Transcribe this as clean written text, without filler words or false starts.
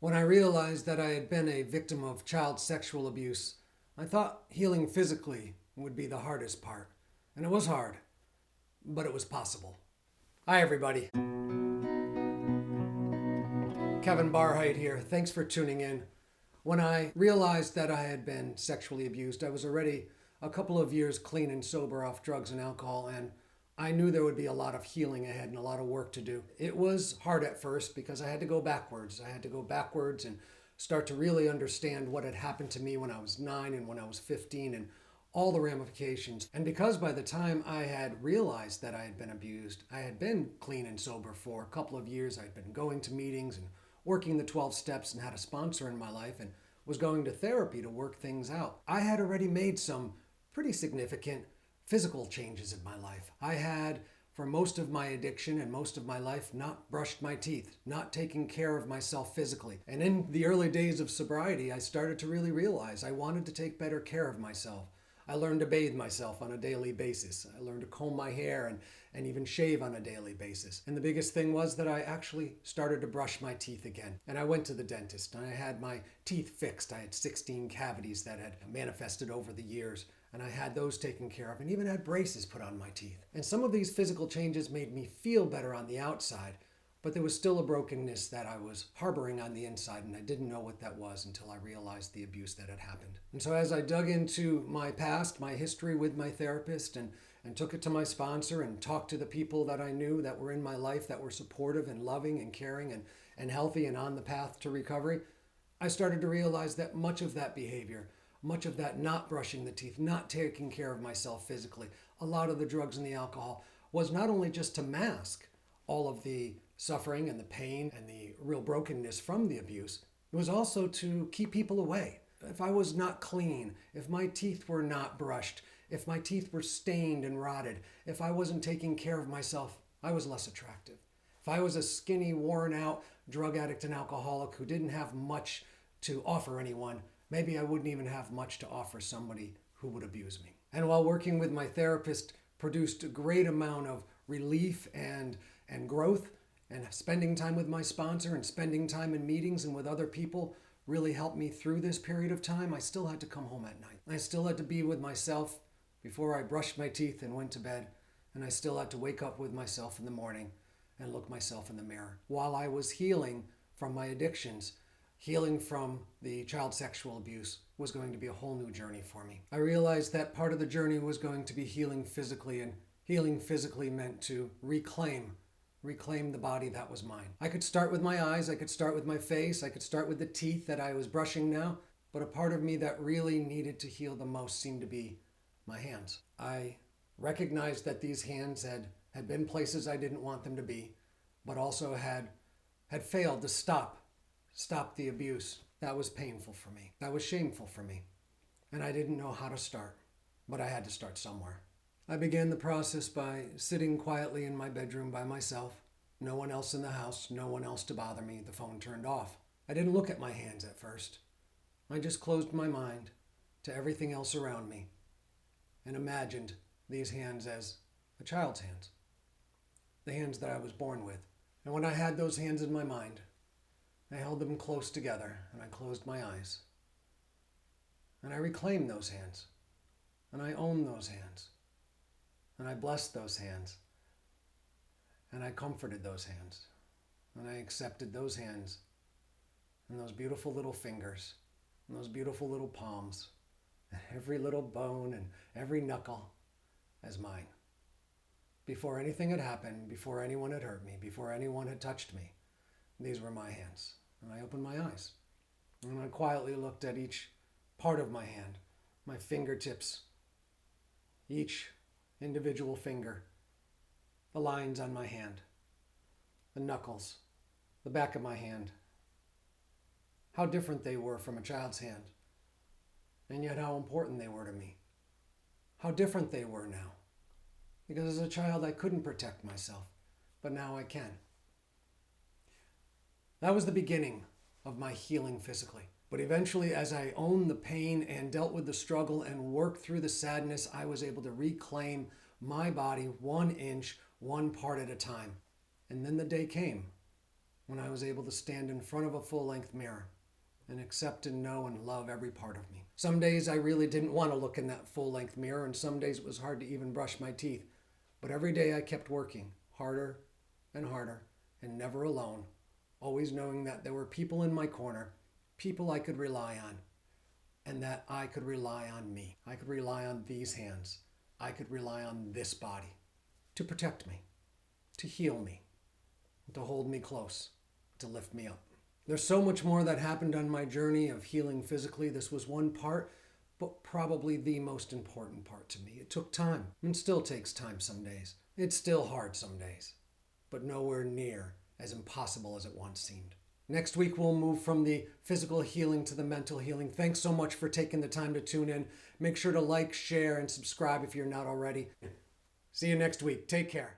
When I realized that I had been a victim of child sexual abuse, I thought healing physically would be the hardest part. And it was hard, but it was possible. Hi, everybody. Kevin Barheit here. Thanks for tuning in. When I realized that I had been sexually abused, I was already a couple of years clean and sober off drugs and alcohol, and I knew there would be a lot of healing ahead and a lot of work to do. It was hard at first because I had to go backwards. I had to go backwards and start to really understand what had happened to me when I was 9 and when I was 15 and all the ramifications. And because by the time I had realized that I had been abused, I had been clean and sober for a couple of years. I'd been going to meetings and working the 12 steps and had a sponsor in my life and was going to therapy to work things out. I had already made some pretty significant physical changes in my life. I had, for most of my addiction and most of my life, not brushed my teeth, not taken care of myself physically. And in the early days of sobriety, I started to really realize I wanted to take better care of myself. I learned to bathe myself on a daily basis. I learned to comb my hair and even shave on a daily basis. And the biggest thing was that I actually started to brush my teeth again. And I went to the dentist and I had my teeth fixed. I had 16 cavities that had manifested over the years. And I had those taken care of and even had braces put on my teeth. And some of these physical changes made me feel better on the outside, but there was still a brokenness that I was harboring on the inside, and I didn't know what that was until I realized the abuse that had happened. And so as I dug into my past, my history with my therapist, and took it to my sponsor and talked to the people that I knew that were in my life that were supportive and loving and caring and healthy and on the path to recovery, I started to realize that much of that behavior, much of that not brushing the teeth, not taking care of myself physically, a lot of the drugs and the alcohol was not only just to mask all of the suffering and the pain and the real brokenness from the abuse, it was also to keep people away. If I was not clean, if my teeth were not brushed, if my teeth were stained and rotted, if I wasn't taking care of myself, I was less attractive. If I was a skinny, worn out drug addict and alcoholic who didn't have much to offer anyone, maybe I wouldn't even have much to offer somebody who would abuse me. And while working with my therapist produced a great amount of relief and growth, and spending time with my sponsor and spending time in meetings and with other people really helped me through this period of time, I still had to come home at night. I still had to be with myself before I brushed my teeth and went to bed. And I still had to wake up with myself in the morning and look myself in the mirror. While I was healing from my addictions, healing from the child sexual abuse was going to be a whole new journey for me. I realized that part of the journey was going to be healing physically, and healing physically meant to reclaim the body that was mine. I could start with my eyes, I could start with my face, I could start with the teeth that I was brushing now, but a part of me that really needed to heal the most seemed to be my hands. I recognized that these hands had been places I didn't want them to be, but also had failed to stop the abuse. That was painful for me. That was shameful for me. And I didn't know how to start, but I had to start somewhere. I began the process by sitting quietly in my bedroom by myself. No one else in the house, no one else to bother me. The phone turned off. I didn't look at my hands at first. I just closed my mind to everything else around me and imagined these hands as a child's hands, the hands that I was born with. And when I had those hands in my mind, I held them close together and I closed my eyes. And I reclaimed those hands, and I owned those hands. And I blessed those hands, and I comforted those hands, and I accepted those hands, and those beautiful little fingers, and those beautiful little palms, and every little bone and every knuckle as mine. Before anything had happened, before anyone had hurt me, before anyone had touched me, these were my hands. And I opened my eyes, and I quietly looked at each part of my hand, my fingertips, each individual finger, the lines on my hand, the knuckles, the back of my hand, how different they were from a child's hand, and yet how important they were to me, how different they were now, because as a child I couldn't protect myself, but now I can. That was the beginning of my healing physically. But eventually, as I owned the pain and dealt with the struggle and worked through the sadness, I was able to reclaim my body 1 inch, one part at a time. And then the day came when I was able to stand in front of a full-length mirror and accept and know and love every part of me. Some days I really didn't want to look in that full-length mirror, and some days it was hard to even brush my teeth. But every day I kept working harder and harder, and never alone, always knowing that there were people in my corner, people I could rely on, and that I could rely on me. I could rely on these hands. I could rely on this body to protect me, to heal me, to hold me close, to lift me up. There's so much more that happened on my journey of healing physically. This was one part, but probably the most important part to me. It took time, and still takes time some days. It's still hard some days, but nowhere near as impossible as it once seemed. Next week, we'll move from the physical healing to the mental healing. Thanks so much for taking the time to tune in. Make sure to like, share, and subscribe if you're not already. See you next week. Take care.